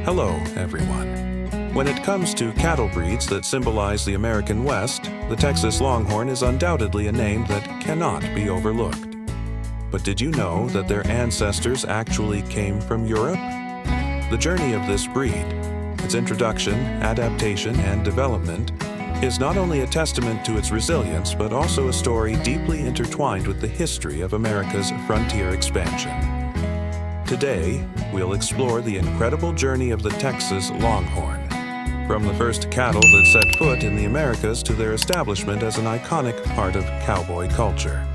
Hello, everyone. When it comes to cattle breeds that symbolize the American West, the Texas Longhorn is undoubtedly a name that cannot be overlooked. But did you know that their ancestors actually came from Europe? The journey of this breed, its introduction, adaptation, and development, is not only a testament to its resilience, but also a story deeply intertwined with the history of America's frontier expansion. Today, we'll explore the incredible journey of the Texas Longhorn, from the first cattle that set foot in the Americas to their establishment as an iconic part of cowboy culture.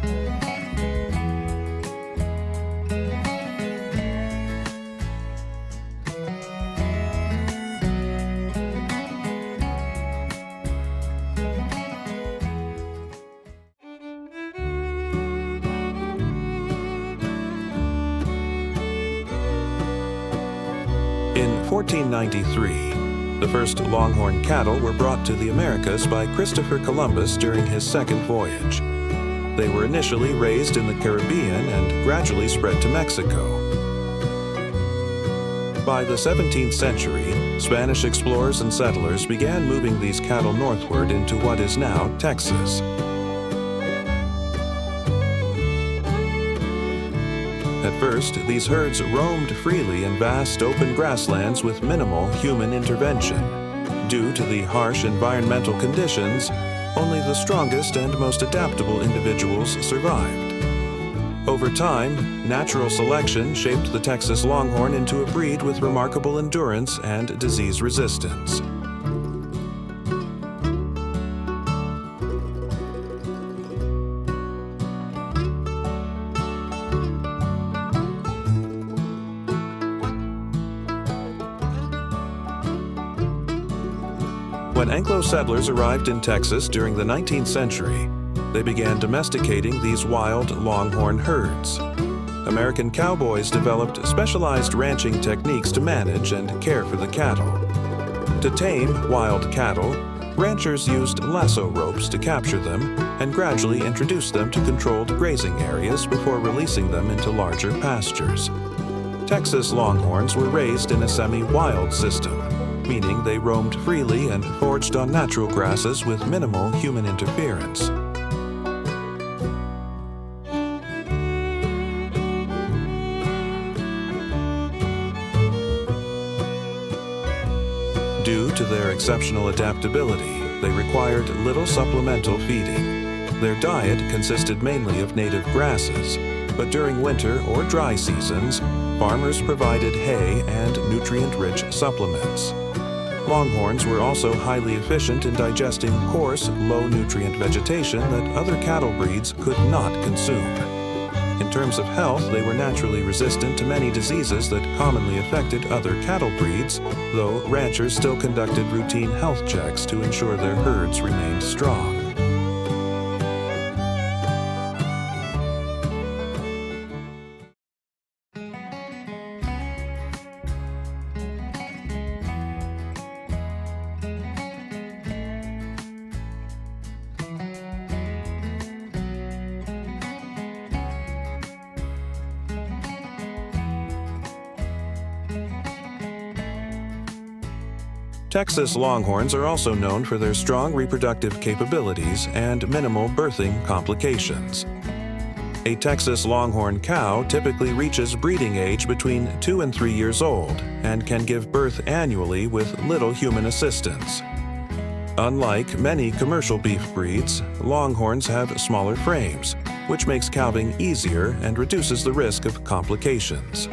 In 1493, the first Longhorn cattle were brought to the Americas by Christopher Columbus during his second voyage. They were initially raised in the Caribbean and gradually spread to Mexico. By the 17th century, Spanish explorers and settlers began moving these cattle northward into what is now Texas. At first, these herds roamed freely in vast open grasslands with minimal human intervention. Due to the harsh environmental conditions, only the strongest and most adaptable individuals survived. Over time, natural selection shaped the Texas Longhorn into a breed with remarkable endurance and disease resistance. When Anglo settlers arrived in Texas during the 19th century, they began domesticating these wild Longhorn herds. American cowboys developed specialized ranching techniques to manage and care for the cattle. To tame wild cattle, ranchers used lasso ropes to capture them and gradually introduced them to controlled grazing areas before releasing them into larger pastures. Texas Longhorns were raised in a semi-wild system, meaning they roamed freely and foraged on natural grasses with minimal human interference. Due to their exceptional adaptability, they required little supplemental feeding. Their diet consisted mainly of native grasses, but during winter or dry seasons, farmers provided hay and nutrient-rich supplements. Longhorns were also highly efficient in digesting coarse, low-nutrient vegetation that other cattle breeds could not consume. In terms of health, they were naturally resistant to many diseases that commonly affected other cattle breeds, though ranchers still conducted routine health checks to ensure their herds remained strong. Texas Longhorns are also known for their strong reproductive capabilities and minimal birthing complications. A Texas Longhorn cow typically reaches breeding age between 2 and 3 years old and can give birth annually with little human assistance. Unlike many commercial beef breeds, Longhorns have smaller frames, which makes calving easier and reduces the risk of complications.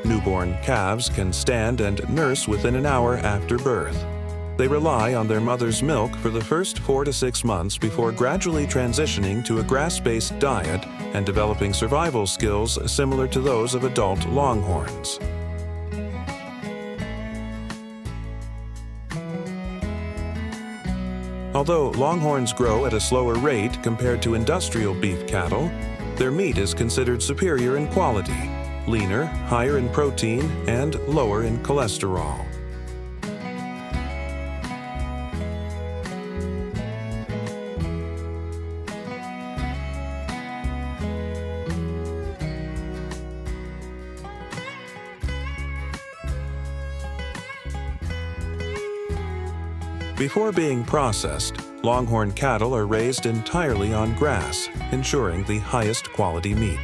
Newborn calves can stand and nurse within an hour after birth. They rely on their mother's milk for the first 4 to 6 months before gradually transitioning to a grass-based diet and developing survival skills similar to those of adult Longhorns. Although Longhorns grow at a slower rate compared to industrial beef cattle, their meat is considered superior in quality, leaner, higher in protein, and lower in cholesterol. Before being processed, Longhorn cattle are raised entirely on grass, ensuring the highest quality meat.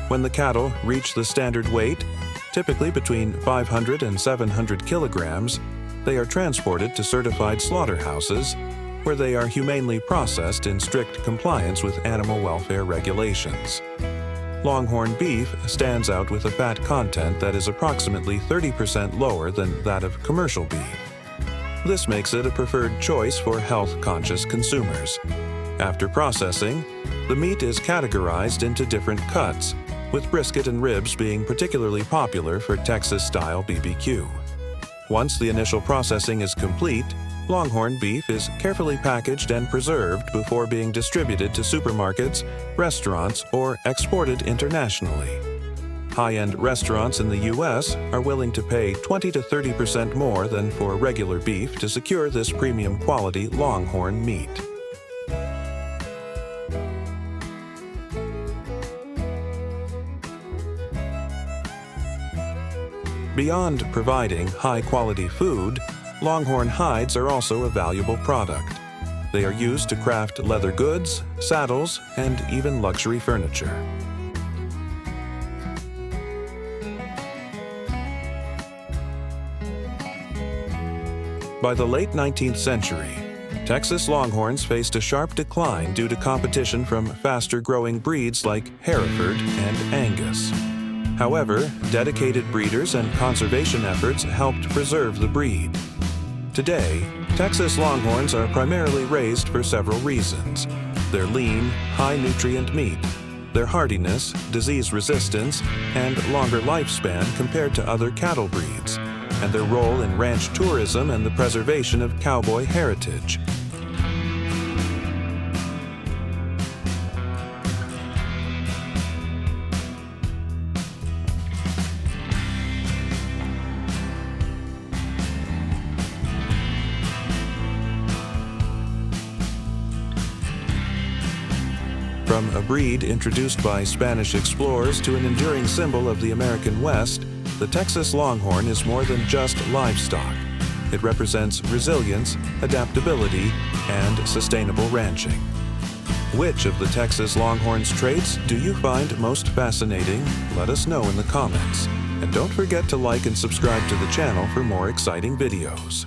When the cattle reach the standard weight, typically between 500 and 700 kilograms, they are transported to certified slaughterhouses, where they are humanely processed in strict compliance with animal welfare regulations. Longhorn beef stands out with a fat content that is approximately 30% lower than that of commercial beef. This makes it a preferred choice for health-conscious consumers. After processing, the meat is categorized into different cuts, with brisket and ribs being particularly popular for Texas-style BBQ. Once the initial processing is complete, Longhorn beef is carefully packaged and preserved before being distributed to supermarkets, restaurants, or exported internationally. High-end restaurants in the U.S. are willing to pay 20 to 30% more than for regular beef to secure this premium quality Longhorn meat. Beyond providing high-quality food, Longhorn hides are also a valuable product. They are used to craft leather goods, saddles, and even luxury furniture. By the late 19th century, Texas Longhorns faced a sharp decline due to competition from faster-growing breeds like Hereford and Angus. However, dedicated breeders and conservation efforts helped preserve the breed. Today, Texas Longhorns are primarily raised for several reasons: their lean, high-nutrient meat, their hardiness, disease resistance, and longer lifespan compared to other cattle breeds, and their role in ranch tourism and the preservation of cowboy heritage. From a breed introduced by Spanish explorers to an enduring symbol of the American West, the Texas Longhorn is more than just livestock. It represents resilience, adaptability, and sustainable ranching. Which of the Texas Longhorn's traits do you find most fascinating? Let us know in the comments. And don't forget to like and subscribe to the channel for more exciting videos.